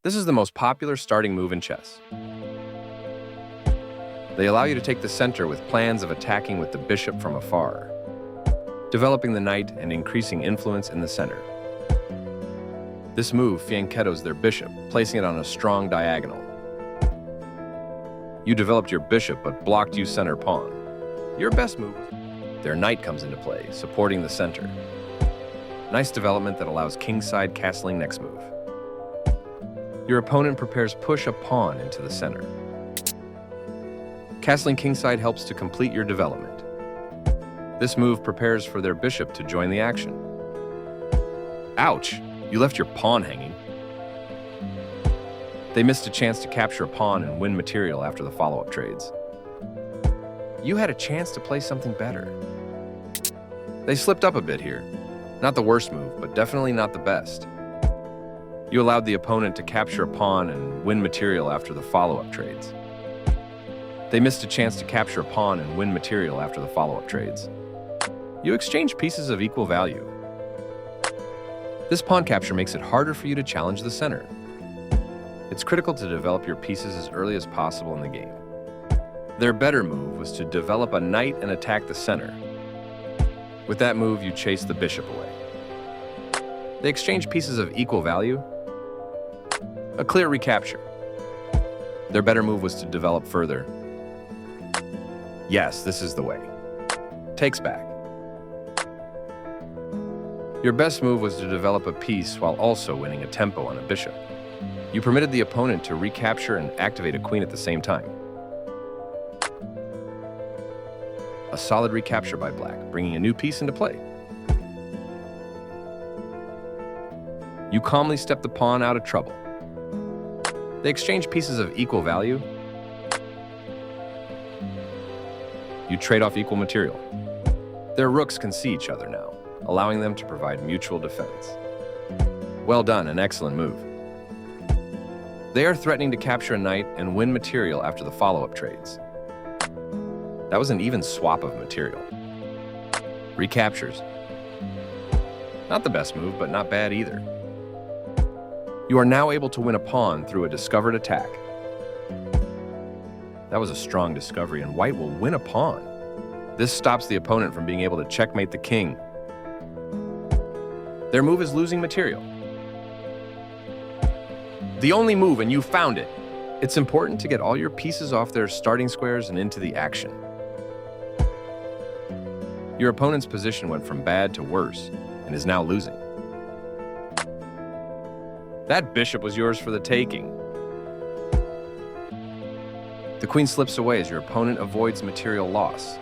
This is the most popular starting move in chess. They allow you to take the center with plans of attacking with the bishop from afar, developing the knight and increasing influence in the center. This move fianchettos their bishop, placing it on a strong diagonal. You developed your bishop but blocked you center pawn. Your best move, their knight comes into play, supporting the center. Nice development that allows kingside castling next move. Your opponent prepares push a pawn into the center. Castling kingside helps to complete your development. This move prepares for their bishop to join the action. Ouch! You left your pawn hanging. They missed a chance to capture a pawn and win material after the follow-up trades. You had a chance to play something better. They slipped up a bit here. Not the worst move, but definitely not the best. You allowed the opponent to capture a pawn and win material after the follow-up trades. They missed a chance to capture a pawn and win material after the follow-up trades. You exchange pieces of equal value. This pawn capture makes it harder for you to challenge the center. It's critical to develop your pieces as early as possible in the game. Their better move was to develop a knight and attack the center. With that move, you chase the bishop away. They exchange pieces of equal value. A clear recapture. Their better move was to develop further. Yes, this is the way. Takes back. Your best move was to develop a piece while also winning a tempo on a bishop. You permitted the opponent to recapture and activate a queen at the same time. A solid recapture by black, bringing a new piece into play. You calmly step the pawn out of trouble. They exchange pieces of equal value. You trade off equal material. Their rooks can see each other now, allowing them to provide mutual defense. Well done, an excellent move. They are threatening to capture a knight and win material after the follow-up trades. That was an even swap of material. Recaptures. Not the best move, but not bad either. You are now able to win a pawn through a discovered attack. That was a strong discovery, and white will win a pawn. This stops the opponent from being able to checkmate the king. Their move is losing material. The only move, and you found it. It's important to get all your pieces off their starting squares and into the action. Your opponent's position went from bad to worse and is now losing. That bishop was yours for the taking. The queen slips away as your opponent avoids material loss.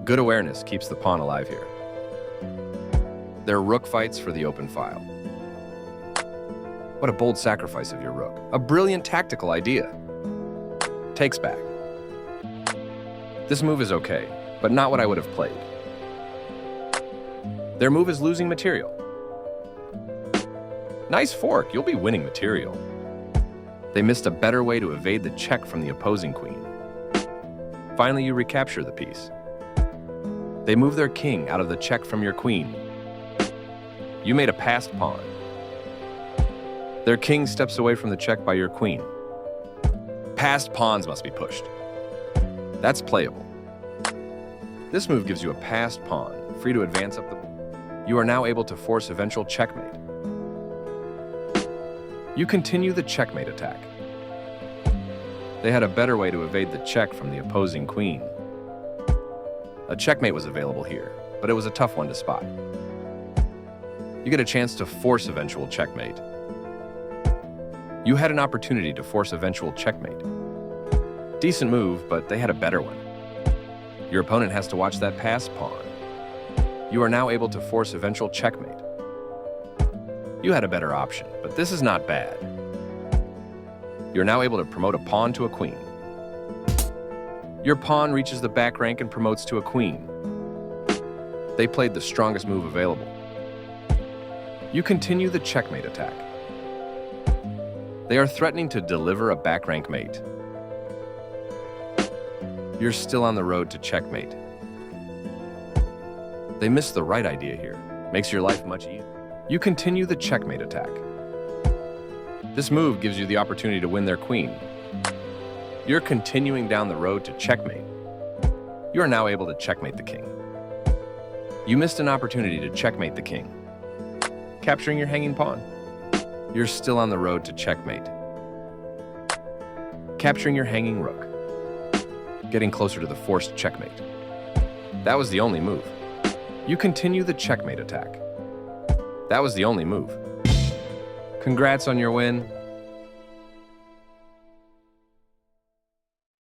Good awareness keeps the pawn alive here. Their rook fights for the open file. What a bold sacrifice of your rook. A brilliant tactical idea. Takes back. This move is okay, but not what I would have played. Their move is losing material. Nice fork, you'll be winning material. They missed a better way to evade the check from the opposing queen. Finally, you recapture the piece. They move their king out of the check from your queen. You made a passed pawn. Their king steps away from the check by your queen. Passed pawns must be pushed. That's playable. This move gives you a passed pawn, free to advance up the... You are now able to force eventual checkmate. You continue the checkmate attack. They had a better way to evade the check from the opposing queen. A checkmate was available here, but it was a tough one to spot. You get a chance to force eventual checkmate. You had an opportunity to force eventual checkmate. Decent move, but they had a better one. Your opponent has to watch that passed pawn. You are now able to force eventual checkmate. You had a better option, but this is not bad. You're now able to promote a pawn to a queen. Your pawn reaches the back rank and promotes to a queen. They played the strongest move available. You continue the checkmate attack. They are threatening to deliver a back rank mate. You're still on the road to checkmate. They missed the right idea here. Makes your life much easier. You continue the checkmate attack. This move gives you the opportunity to win their queen. You're continuing down the road to checkmate. You are now able to checkmate the king. You missed an opportunity to checkmate the king, capturing your hanging pawn. You're still on the road to checkmate, capturing your hanging rook, getting closer to the forced checkmate. That was the only move. You continue the checkmate attack. That was the only move. Congrats on your win.